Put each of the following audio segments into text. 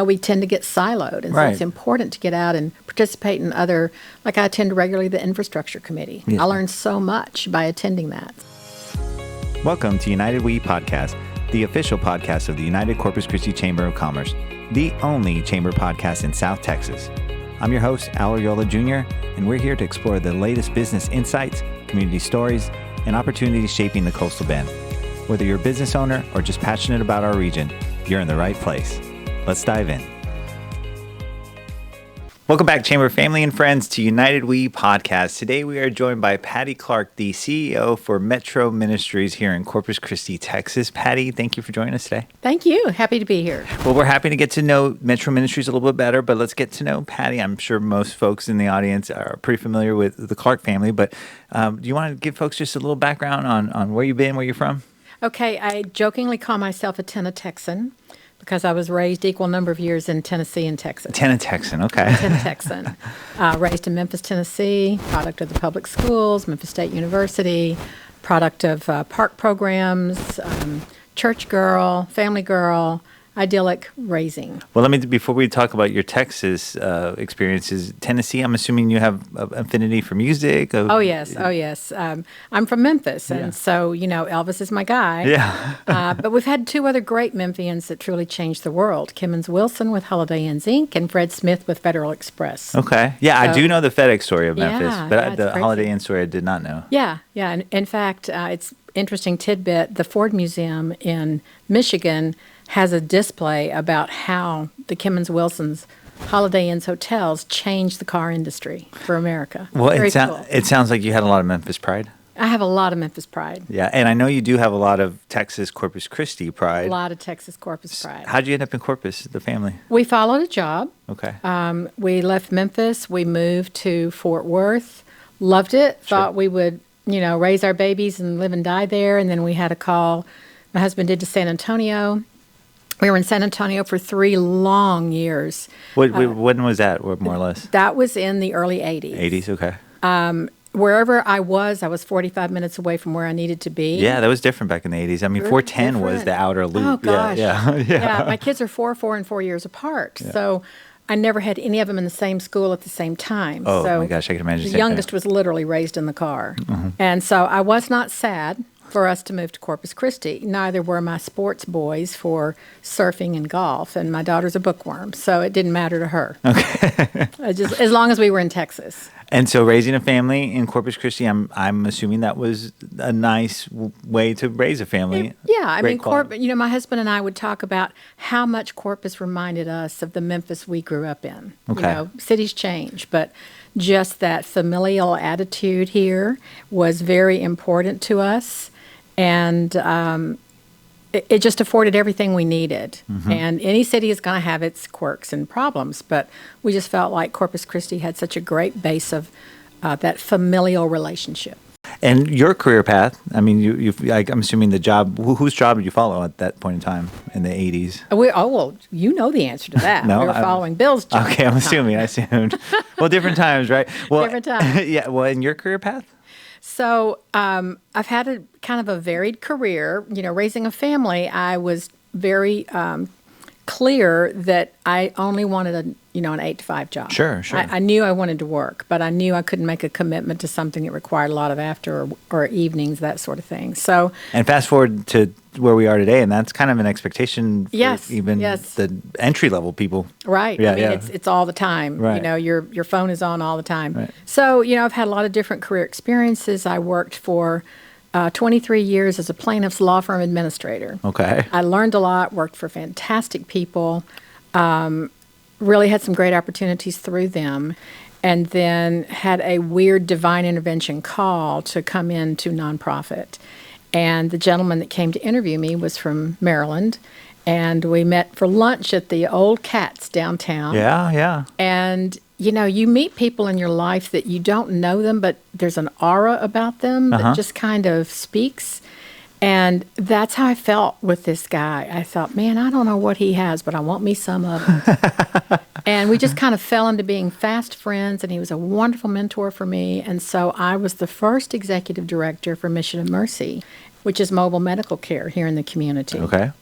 We tend to get siloed, and so it's important to get out and participate in other, like I attend regularly the infrastructure committee. Yes. I learned so much by attending that. Welcome to United We Podcast, the official podcast of the United Corpus Christi Chamber of Commerce, the only chamber podcast in South Texas. I'm your host, Al Ariola Jr., and we're here to explore the latest business insights, community stories, and opportunities shaping the coastal bend. Whether you're a business owner or just passionate about our region, you're in the right place. Let's dive in. Welcome back, Chamber family and friends, to United We Podcast. Today we are joined by Patty Clark, the CEO for Metro Ministries here in Corpus Christi, Texas. Patty, thank you for joining us today. Thank you. Happy to be here. Well, we're happy to get to know Metro Ministries a little bit better, but let's get to know Patty. I'm sure most folks in the audience are pretty familiar with the Clark family, but do you want to give folks just a little background on where you've been, where you're from? Okay, I jokingly call myself a Tenna Texan, because I was raised equal number of years in Tennessee and Texas. Tenna Texan, okay. Tenna Texan. Raised in Memphis, Tennessee, product of the public schools, Memphis State University, product of park programs, church girl, family girl, idyllic raising. Well, before we talk about your Texas experiences, Tennessee, I'm assuming you have an affinity for music? Oh, yes. I'm from Memphis, and so, Elvis is my guy. Yeah. But we've had two other great Memphians that truly changed the world, Kimmons Wilson with Holiday Inns Inc. and Fred Smith with Federal Express. Okay. Yeah, I do know the FedEx story of Memphis, but the crazy. Holiday Inn story I did not know. Yeah. And in fact, it's interesting tidbit, the Ford Museum in Michigan has a display about how the Kimmons Wilson's Holiday Inns hotels changed the car industry for America. Well, cool. It sounds like you had a lot of Memphis pride. I have a lot of Memphis pride. Yeah, and I know you do have a lot of Texas Corpus Christi pride. A lot of Texas Corpus pride. How'd you end up in Corpus, the family? We followed a job. Okay. We left Memphis. We moved to Fort Worth. Loved it. Thought we would, raise our babies and live and die there. And then we had a call. My husband did to San Antonio. We were in San Antonio for 3 long years. When was that, more or less? That was in the early 80s. 80s, okay. Wherever I was 45 minutes away from where I needed to be. Yeah, that was different back in the 80s. I mean, 410 was the outer loop. Oh, gosh. Yeah. My kids are 4 and 4 years apart. Yeah. So I never had any of them in the same school at the same time. Oh, so my gosh, I can imagine. The youngest was literally raised in the car. Mm-hmm. And so I was not sad for us to move to Corpus Christi. Neither were my sports boys for surfing and golf, and my daughter's a bookworm, so it didn't matter to her. Okay. Just as long as we were in Texas. And so raising a family in Corpus Christi, I'm assuming that was a nice way to raise a family. I mean, my husband and I would talk about how much Corpus reminded us of the Memphis we grew up in. Okay. Cities change, but just that familial attitude here was very important to us. And it just afforded everything we needed. Mm-hmm. And any city is going to have its quirks and problems, but we just felt like Corpus Christi had such a great base of that familial relationship. And your career path, I mean, I'm assuming the job, whose job did you follow at that point in time in the 80s? Well, you know the answer to that. No, we were following Bill's job. Okay, I assumed. Well, different times, right? Well, different times. Yeah, well, in your career path? So I've had a kind of a varied career. Raising a family, I was very clear that I only wanted an 8-to-5 job. Sure. I knew I wanted to work, but I knew I couldn't make a commitment to something that required a lot of after or evenings, that sort of thing. So. And fast forward to where we are today, and that's kind of an expectation for the entry level people. Right. Yeah, it's all the time. Right. Your phone is on all the time. Right. So, I've had a lot of different career experiences. I worked for 23 years as a plaintiff's law firm administrator. Okay. I learned a lot, worked for fantastic people, really had some great opportunities through them, and then had a weird divine intervention call to come into nonprofit. And the gentleman that came to interview me was from Maryland, and we met for lunch at the Old Cats downtown. Yeah. And, you meet people in your life that you don't know them, but there's an aura about them that just kind of speaks. And that's how I felt with this guy. I thought, man, I don't know what he has, but I want me some of it. And we just kind of fell into being fast friends, and he was a wonderful mentor for me. And so I was the first executive director for Mission of Mercy, which is mobile medical care here in the community. Okay.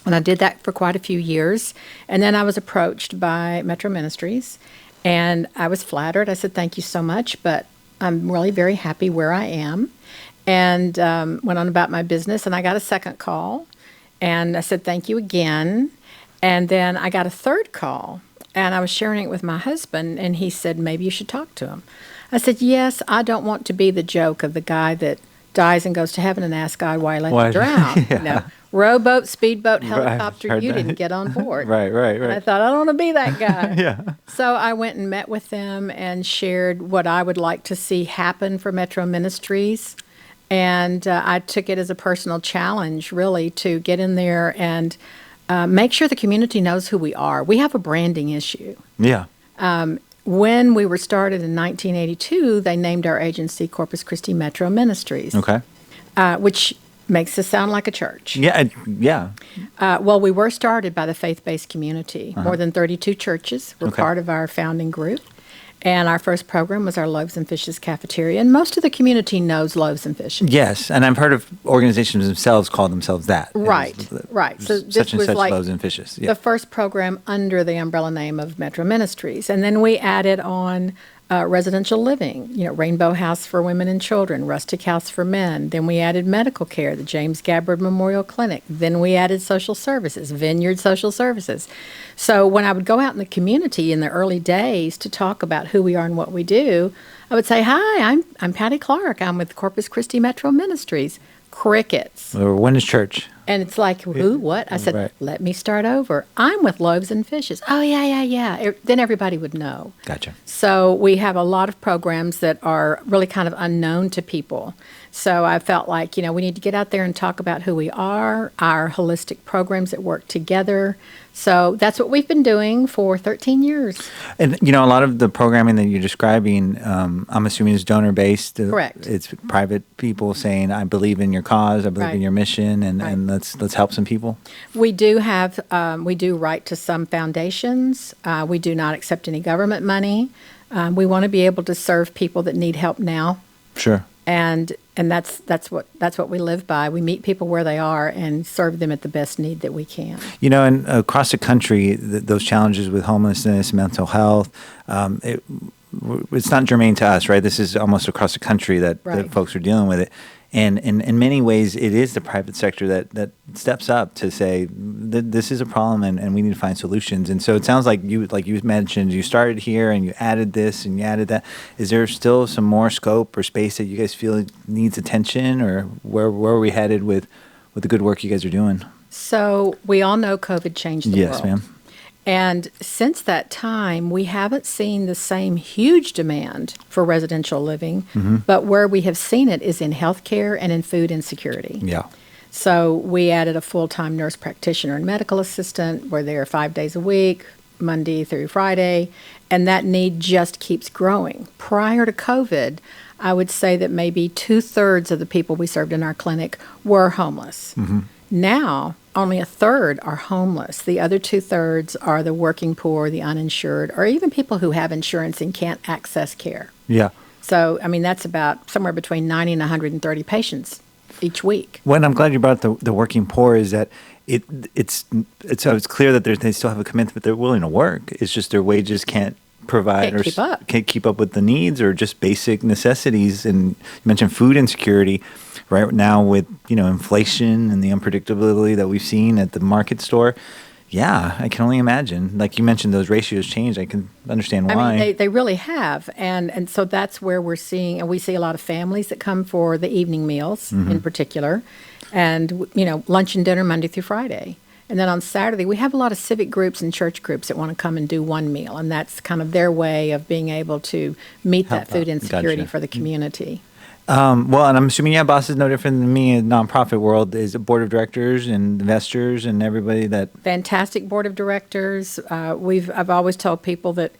And I did that for quite a few years. And then I was approached by Metro Ministries, and I was flattered. I said, thank you so much, but I'm really very happy where I am. And went on about my business, and I got a second call. And I said, thank you again. And then I got a third call, and I was sharing it with my husband, and he said, maybe you should talk to him. I said, yes, I don't want to be the joke of the guy that dies and goes to heaven and asks God why he let you drown. Yeah. You know, rowboat, speedboat, helicopter, you didn't get on board. Right. And I thought, I don't want to be that guy. Yeah. So I went and met with them and shared what I would like to see happen for Metro Ministries. And I took it as a personal challenge, really, to get in there and make sure the community knows who we are. We have a branding issue. Yeah. When we were started in 1982, they named our agency Corpus Christi Metro Ministries. Okay. Which makes us sound like a church. Yeah. Yeah. Well, we were started by the faith-based community. More than 32 churches were part of our founding group. And our first program was our Loaves Fishes cafeteria. And most of the community knows Loaves Fishes. Yes, and I've heard of organizations themselves call themselves that. Right. So this such and was such like Loaves and Fishes. Yeah. the first program under the umbrella name of Metro Ministries. And then we added on residential living, Rainbow House for Women and Children, Rustic House for Men. Then we added medical care, the James Gabbard Memorial Clinic. Then we added social services, Vineyard Social Services. So when I would go out in the community in the early days to talk about who we are and what we do, I would say, hi, I'm Patty Clark. I'm with Corpus Christi Metro Ministries. Crickets. Or when is church? And it's like, who, what? I said, Right. Let me start over. I'm with Loaves and Fishes. Oh, yeah. Then everybody would know. Gotcha. So we have a lot of programs that are really kind of unknown to people. So I felt like, we need to get out there and talk about who we are, our holistic programs that work together. So that's what we've been doing for 13 years. And, a lot of the programming that you're describing, I'm assuming is donor-based. Correct. It's private people saying, I believe in your cause, I believe in your mission, and let's help some people. We do write to some foundations. We do not accept any government money. We want to be able to serve people that need help now. Sure. And that's what we live by. We meet people where they are and serve them at the best need that we can. And across the country, those challenges with homelessness, mental health, it's not germane to us, right? This is almost across the country that folks are dealing with it. And in many ways, it is the private sector that steps up to say, this is a problem and we need to find solutions. And so it sounds like you mentioned, you started here and you added this and you added that. Is there still some more scope or space that you guys feel needs attention, or where are we headed with the good work you guys are doing? So we all know COVID changed the world. Yes, ma'am. And since that time, we haven't seen the same huge demand for residential living, but where we have seen it is in healthcare and in food insecurity. Yeah. So we added a full-time nurse practitioner and medical assistant. We're there 5 days a week, Monday through Friday, and that need just keeps growing. Prior to COVID, I would say that maybe 2/3 of the people we served in our clinic were homeless. Now, only 1/3 are homeless. The other 2/3 are the working poor, the uninsured, or even people who have insurance and can't access care. Yeah. So, that's about somewhere between 90 and 130 patients each week. Well, and I'm glad you brought up the working poor, is that it's clear that they still have a commitment, they're willing to work. It's just their wages can't provide can't keep up with the needs or just basic necessities. And you mentioned food insecurity right now with inflation and the unpredictability that we've seen at the market store. Yeah, I can only imagine. Like you mentioned, those ratios changed. I can understand why. They really have. And so that's where we see a lot of families that come for the evening meals in particular, and, lunch and dinner Monday through Friday. And then on Saturday, we have a lot of civic groups and church groups that want to come and do one meal. And that's kind of their way of being able to meet that food insecurity for the community. Well, and I'm assuming, bosses no different than me in the nonprofit world. Is a board of directors and investors and everybody that... Fantastic board of directors. I've always told people that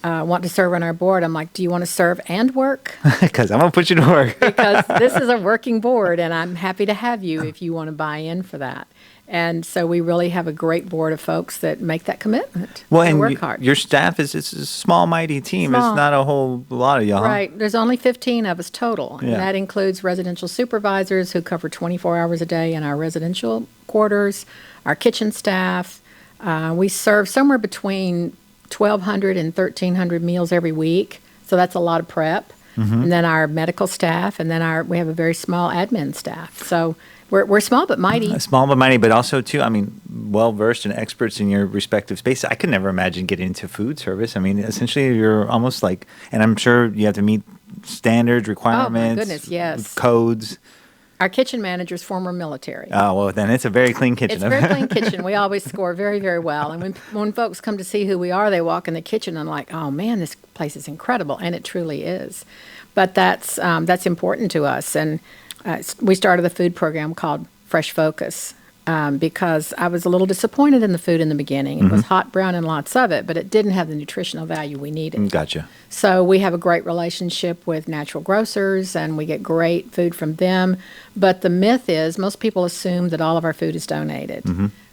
want to serve on our board, I'm like, do you want to serve and work? Because I'm going to put you to work. Because this is a working board, and I'm happy to have you if you want to buy in for that. And so we really have a great board of folks that make that commitment. Well, and and work hard. your staff it's a small, mighty team. Small. It's not a whole lot of y'all. Huh? Right. There's only 15 of us total. Yeah. And that includes residential supervisors who cover 24 hours a day in our residential quarters, our kitchen staff. We serve somewhere between 1,200 and 1,300 meals every week. So that's a lot of prep. And then our medical staff, and then we have a very small admin staff. So we're small but mighty. Small but mighty, but also too, I mean, well versed and experts in your respective spaces. I could never imagine getting into food service. I mean, essentially, you're almost like, and I'm sure you have to meet standards, requirements, Oh my goodness, yes. codes. Our kitchen manager's former military. Oh, well, then it's a very clean kitchen. It's a very clean kitchen. We always score very, very well. And when folks come to see who we are, they walk in the kitchen and like, oh man, this place is incredible, and it truly is. But that's important to us. And we started a food program called Fresh Focus because I was a little disappointed in the food in the beginning. It was hot, brown, and lots of it, but it didn't have the nutritional value we needed. Gotcha. So we have a great relationship with natural grocers, and we get great food from them. But the myth is most people assume that all of our food is donated.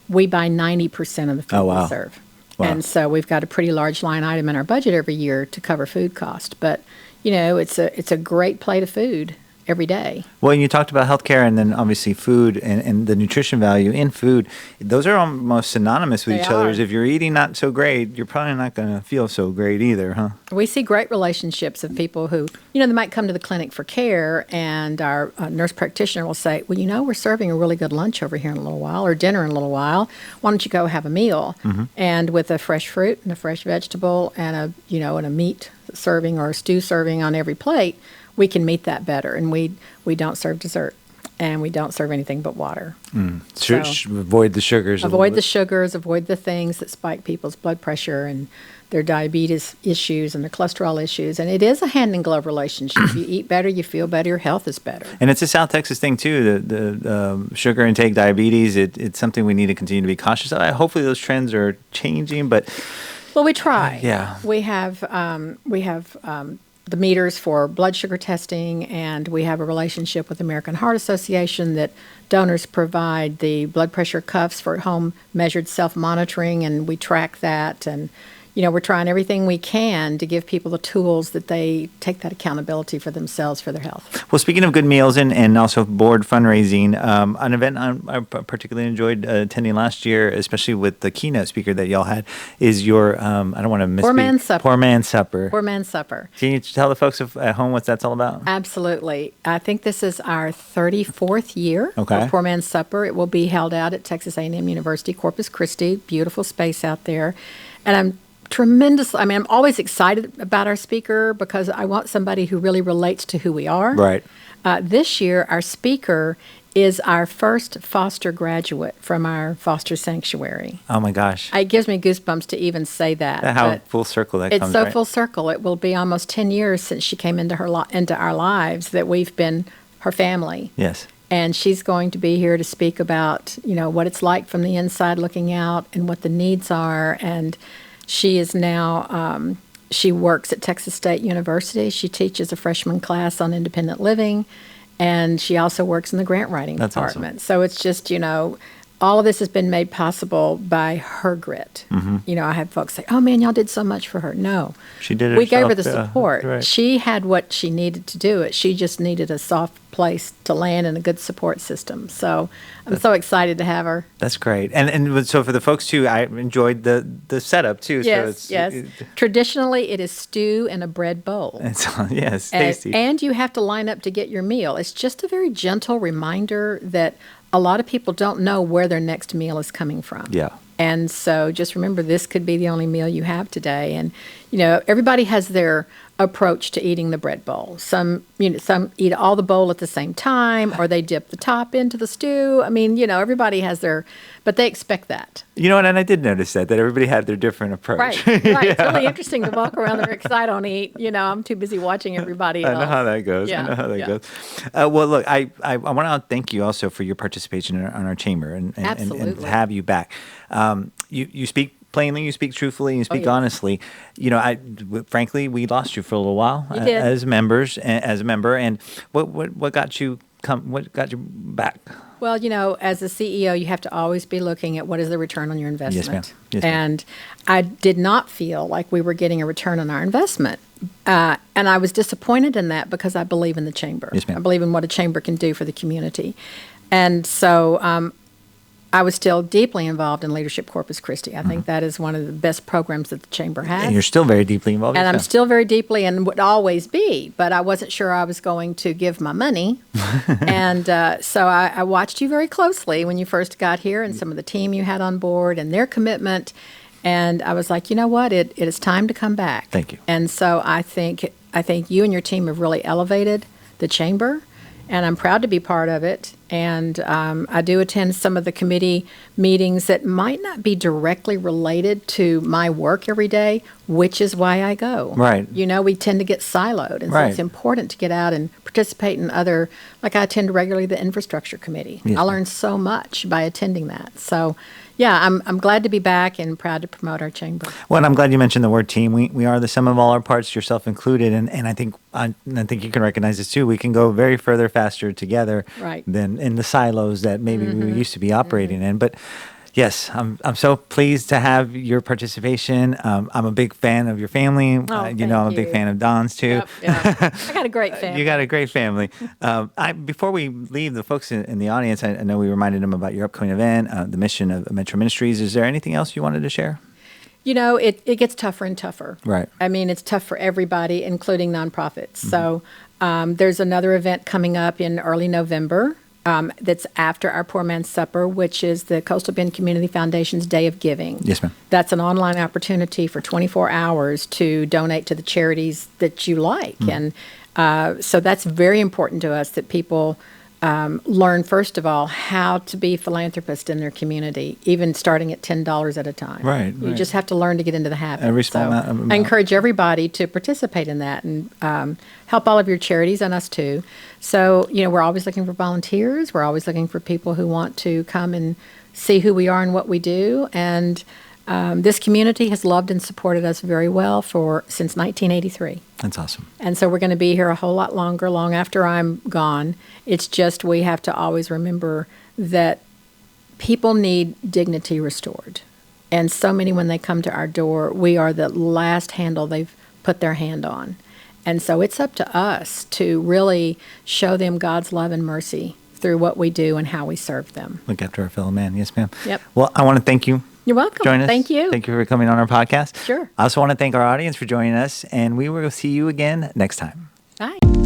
We buy 90% of the food we serve. Wow. And so we've got a pretty large line item in our budget every year to cover food cost. But, you know, it's a great plate of food every day. Well, and you talked about healthcare and then obviously food and the nutrition value in food. Those are almost synonymous with They each other. are. If you're eating not so great, you're probably not going to feel so great either, huh? We see great relationships of people who, you know, they might come to the clinic for care, and our nurse practitioner will say, well, you know, we're serving a really good lunch over here in a little while, or dinner in a little while. Why don't you go have a meal? And with a fresh fruit and a fresh vegetable and a meat serving or a stew serving on every plate, we can meet that better. And we don't serve dessert, and we don't serve anything but water. So, avoid the sugars. Avoid the sugars, avoid the things that spike people's blood pressure and their diabetes issues and their cholesterol issues. And it is a hand-in-glove relationship. You eat better, you feel better, your health is better. And it's a South Texas thing, too, the sugar intake, diabetes. It's something we need to continue to be cautious of. Hopefully those trends are changing, but... Well, we try. Yeah. We have the meters for blood sugar testing, and we have a relationship with the American Heart Association that donors provide the blood pressure cuffs for home measured self-monitoring, and we track that. And, you know, we're trying everything we can to give people the tools that they take that accountability for themselves, for their health. Well, speaking of good meals and also board fundraising, an event I particularly enjoyed attending last year, especially with the keynote speaker that y'all had, is your, I don't want to misspeak. Poor Man's Supper. Poor Man's Supper. Poor Man's Supper. Can you tell the folks at home what that's all about? Absolutely. I think this is our 34th year of Poor Man's Supper. It will be held out at Texas A&M University, Corpus Christi. Beautiful space out there. And I'm always excited about our speaker because I want somebody who really relates to who we are. Right. This year, our speaker is our first foster graduate from our foster sanctuary. Oh, my gosh. It gives me goosebumps to even say that. How full circle that comes, It's so right? full circle. It will be almost 10 years since she came into our lives that we've been her family. Yes. And she's going to be here to speak about, you know, what it's like from the inside looking out and what the needs are. And she is now, she works at Texas State University. She teaches a freshman class on independent living, and she also works in the grant writing department. Awesome. So it's just, you know, all of this has been made possible by her grit. You know, I have folks say, oh, man, y'all did so much for her. No. She did it We gave her herself, the support. right. She had what she needed to do it. She just needed a soft place to land and a good support system. So I'm so excited to have her. That's great. And so for the folks, too, I enjoyed the setup, too. Yes, so yes. Traditionally, it is stew in a bread bowl. Yes, tasty. And you have to line up to get your meal. It's just a very gentle reminder that a lot of people don't know where their next meal is coming from. Yeah. And so just remember, this could be the only meal you have today. And, you know, everybody has their approach to eating the bread bowl. Some eat all the bowl at the same time, or they dip the top into the stew. I mean, you know, everybody has but they expect that. You know what? And I did notice that everybody had their different approach. Right. It's really interesting to walk around there because I don't eat. You know, I'm too busy watching everybody else. I know how that goes. Yeah, I know how that yeah. goes. Well, look, I want to thank you also for your participation in our chamber and Absolutely. have you back. You speak plainly, you speak truthfully, you speak yeah. honestly. You know, frankly, we lost you for a little while You did. as a member. And what got you back? Well, as a CEO, you have to always be looking at what is the return on your investment. Yes, ma'am. Yes, ma'am. And I did not feel like we were getting a return on our investment. And I was disappointed in that because I believe in the chamber. Yes, ma'am. I believe in what a chamber can do for the community. And so I was still deeply involved in Leadership Corpus Christi. I think that is one of the best programs that the chamber has. And you're still very deeply involved. And I'm still very deeply and would always be, but I wasn't sure I was going to give my money. And so I watched you very closely when you first got here and some of the team you had on board and their commitment. And I was like, you know what? It is time to come back. Thank you. And so I think you and your team have really elevated the chamber, and I'm proud to be part of it. And I do attend some of the committee meetings that might not be directly related to my work every day, which is why I go. Right. We tend to get siloed, and so it's important to get out and participate in other, like I attend regularly the infrastructure committee. Yes, I learn so much by attending that. So, yeah, I'm glad to be back and proud to promote our chamber. Well, and I'm glad you mentioned the word team. We are the sum of all our parts, yourself included, and I think you can recognize this too. We can go very further faster together than in the silos that maybe we used to be operating in. But yes, I'm so pleased to have your participation. I'm a big fan of your family. I'm a big fan of Don's too. Yep. I got a great family. You got a great family. Before we leave, the folks in the audience, I know we reminded them about your upcoming event, the mission of Metro Ministries. Is there anything else you wanted to share? It gets tougher and tougher. Right. I mean, it's tough for everybody, including nonprofits. So there's another event coming up in early November. That's after our Poor Man's Supper, which is the Coastal Bend Community Foundation's Day of Giving. Yes, ma'am. That's an online opportunity for 24 hours to donate to the charities that you like. And so that's very important to us that people learn, first of all, how to be philanthropists in their community, even starting at $10 at a time. Right. You just have to learn to get into the habit. Every small amount. I encourage everybody to participate in that and help all of your charities and us too. So, we're always looking for volunteers. We're always looking for people who want to come and see who we are and what we do. And this community has loved and supported us very well since 1983. That's awesome. And so we're going to be here a whole lot longer, long after I'm gone. It's just we have to always remember that people need dignity restored. And so many, when they come to our door, we are the last handle they've put their hand on. And so it's up to us to really show them God's love and mercy through what we do and how we serve them. Look after our fellow man. Yes, ma'am. Yep. Well, I want to thank you. You're welcome. Join us. Thank you. Thank you for coming on our podcast. Sure. I also want to thank our audience for joining us, and we will see you again next time. Bye.